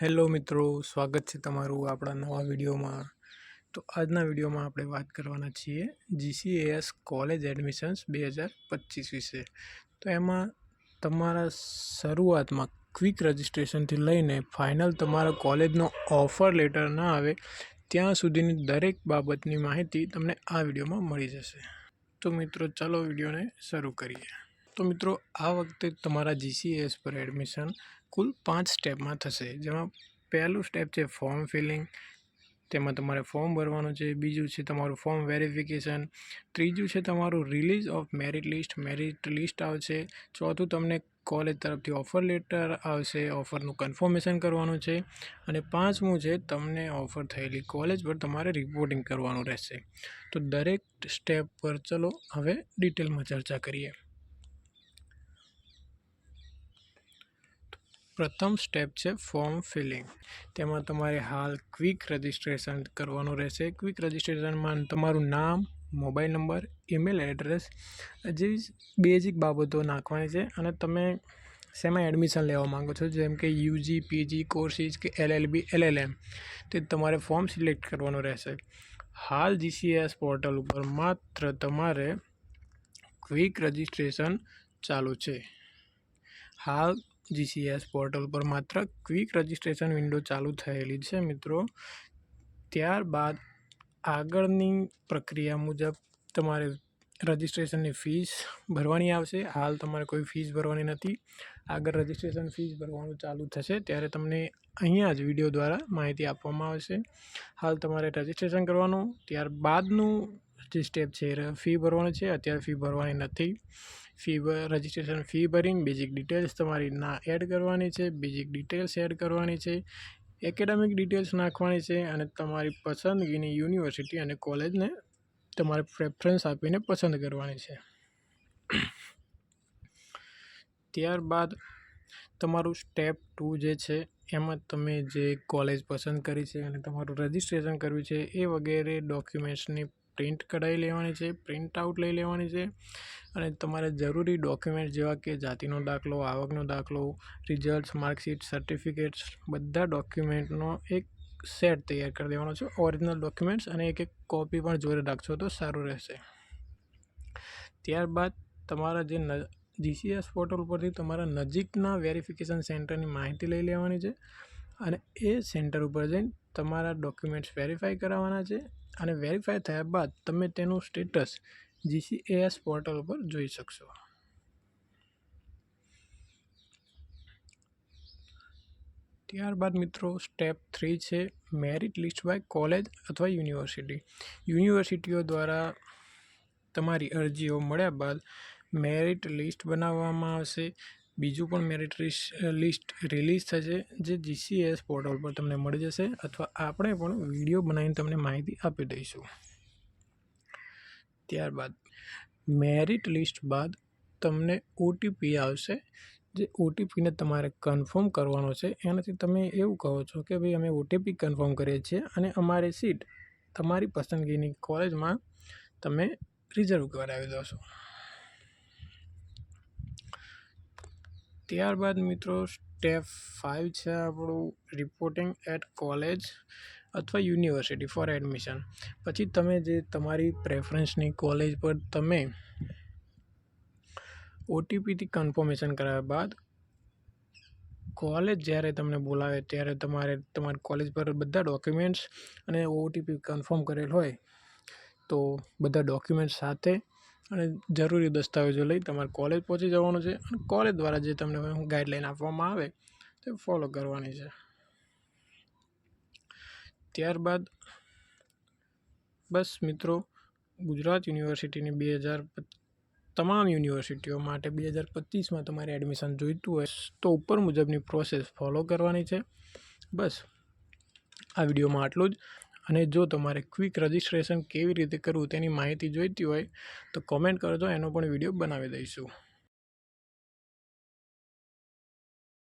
Hello મિત્રો, સ્વાગત છે તમારું આપણા નવા વિડીયોમાં. તો આજના વિડીયોમાં આપણે વાત કરવાના છીએ GCAS કોલેજ એડમિશન્સ 2025 વિશે. તો એમાં તમારા શરૂઆતમાં ક્વિક રજિસ્ટ્રેશનથી લઈને ફાઇનલ તમારા કોલેજનો ઓફર લેટર ના આવે ત્યાં સુધીની દરેક બાબતની માહિતી તમને આ વિડીયોમાં મળી જશે. તો મિત્રો ચાલો વિડીયોને શરૂ કરીએ. તો મિત્રો આ વખતે તમારા GCAS પર એડમિશન કુલ 5 સ્ટેપમાં થશે, જેમાં પહેલું સ્ટેપ છે ફોર્મ ફિલિંગ. તેમાં તમારે ફોર્મ ભરવાનું છે. બીજું છે તમારું ફોર્મ વેરિફિકેશન. ત્રીજું છે તમારું રિલીઝ ઓફ મેરિટ લિસ્ટ આવશે. ચોથું તમને કોલેજ તરફથી ઓફર લેટર આવશે, ઓફરનું કન્ફર્મેશન કરવાનું છે. અને પાંચમું છે તમને ઓફર થયેલી કોલેજ પર તમારે રિપોર્ટિંગ કરવાનું રહેશે. તો દરેક સ્ટેપ પર ચલો હવે ડિટેલમાં ચર્ચા કરીએ. પ્રથમ સ્ટેપ છે ફોર્મ ફિલિંગ. તેમાં તમારે હાલ ક્વિક રજિસ્ટ્રેશન કરવાનું રહેશે. ક્વિક રજિસ્ટ્રેશનમાં તમારું નામ, મોબાઈલ નંબર, ઈમેલ એડ્રેસ જેવી બેઝિક બાબતો નાખવાની છે. અને તમે શેમાં એડમિશન લેવા માંગો છો, જેમ કે UG, PG કોર્સીસ કે LLB, LLM, તે તમારે ફોર્મ સિલેક્ટ કરવાનું રહેશે. હાલ GCAS પોર્ટલ ઉપર માત્ર તમારે ક્વિક રજિસ્ટ્રેશન ચાલુ છે. હાલ GCAS પોર્ટલ પર માત્ર ક્વિક રજિસ્ટ્રેશન વિન્ડો ચાલુ થયેલી છે મિત્રો. ત્યારબાદ આગળની પ્રક્રિયા મુજબ તમારે રજિસ્ટ્રેશનની ફીસ ભરવાની આવશે. હાલ તમારે કોઈ ફીસ ભરવાની નથી. આગળ રજિસ્ટ્રેશન ફીસ ભરવાનું ચાલુ થશે ત્યારે તમને અહીંયા જ વિડીયો દ્વારા માહિતી આપવામાં આવશે. હાલ તમારે રજિસ્ટ્રેશન કરવાનું, ત્યારબાદનું જે સ્ટેપ છે ફી ભરવાનું છે. અત્યારે ફી ભરવાની નથી. રજિસ્ટ્રેશન ફી ભરીને બેઝિક ડિટેલ્સ તમારી એડ કરવાની છે. બેઝિક ડિટેલ્સ એડ કરવાની છે, એકેડેમિક ડિટેલ્સ નાખવાની છે અને તમારી પસંદગીની યુનિવર્સિટી અને કોલેજને તમારે પ્રેફરન્સ આપીને પસંદ કરવાની છે. ત્યારબાદ તમારું સ્ટેપ 2 જે છે એમાં તમે જે કોલેજ પસંદ કરી છે અને તમારું રજિસ્ટ્રેશન કરવું છે એ વગેરે ડોક્યુમેન્ટ્સની પ્રિન્ટ કઢાવી લેવાની છે, પ્રિન્ટ આઉટ લઈ લેવાની છે. અને તમારે જરૂરી ડોક્યુમેન્ટ જેવા કે જાતિનો દાખલો, આવકનો દાખલો, રિઝલ્ટ્સ, માર્કશીટ, સર્ટિફિકેટ્સ, બધા ડોક્યુમેન્ટનો એક સેટ તૈયાર કરી દેવાનો છે. ઓરિજિનલ ડોક્યુમેન્ટ્સ અને એક કોપી પણ જોડે રાખશો તો સારું રહેશે. ત્યારબાદ તમારા જે GCAS પોર્ટલ પરથી તમારા નજીકના વેરિફિકેશન સેન્ટરની માહિતી લઈ લેવાની છે અને એ સેન્ટર ઉપર જઈને તમારા ડોક્યુમેન્ટ્સ વેરીફાઈ કરાવવાના છે. અને વેરીફાઈ થયા બાદ તમે તેનું સ્ટેટસ GCAS પોર્ટલ પર જોઈ શકશો. ત્યારબાદ મિત્રો સ્ટેપ 3 છે મેરિટ લિસ્ટ બાય કોલેજ અથવા યુનિવર્સિટી. યુનિવર્સિટીઓ દ્વારા તમારી અરજીઓ મળ્યા બાદ મેરિટ લિસ્ટ બનાવવામાં આવશે. બીજું પણ મેરિટ લિસ્ટ રિલીઝ થશે, જે GCAS પોર્ટલ પર તમને મળી જશે, અથવા આપણે પણ વિડીયો બનાવીને તમને માહિતી આપી દઈશું. ત્યારબાદ મેરિટ લિસ્ટ બાદ તમને OTP આવશે. જે OTPને તમારે કન્ફર્મ કરવાનો છે. એનાથી તમે એવું કહો છો કે ભાઈ અમે OTP કન્ફર્મ કરીએ છીએ અને અમારી સીટ તમારી પસંદગીની કોલેજમાં તમે રિઝર્વ કરાવી દો છો. ત્યારબાદ મિત્રો સ્ટેપ 5 છે આપણું રિપોર્ટિંગ એટ કોલેજ અથવા યુનિવર્સિટી ફોર એડમિશન. પછી તમે જે તમારી પ્રેફરન્સની કોલેજ પર તમે OTPથી કન્ફર્મેશન કરાવ્યા બાદ કોલેજ જ્યારે તમને બોલાવે ત્યારે તમારે તમારી કોલેજ પર બધા ડોક્યુમેન્ટ્સ અને OTP કન્ફર્મ કરેલ હોય તો બધા ડોક્યુમેન્ટ્સ સાથે અને જરૂરી દસ્તાવેજો લઈ તમારે કોલેજ પહોંચી જવાનું છે. અને કોલેજ દ્વારા જે તમને ગાઈડલાઈન આપવામાં આવે તે ફોલો કરવાની છે. ત્યારબાદ બસ મિત્રો, ગુજરાત યુનિવર્સિટીની તમામ યુનિવર્સિટીઓ માટે 2025માં તમારે એડમિશન જોઈતું હોય તો ઉપર મુજબની પ્રોસેસ ફોલો કરવાની છે. બસ આ વિડીયોમાં આટલું જ. અને જો તમારે ક્વિક રજિસ્ટ્રેશન કેવી રીતે કરવું તેની માહિતી જોઈતી હોય તો કોમેન્ટ કરજો, એનો પણ વિડીયો બનાવી દઈશું.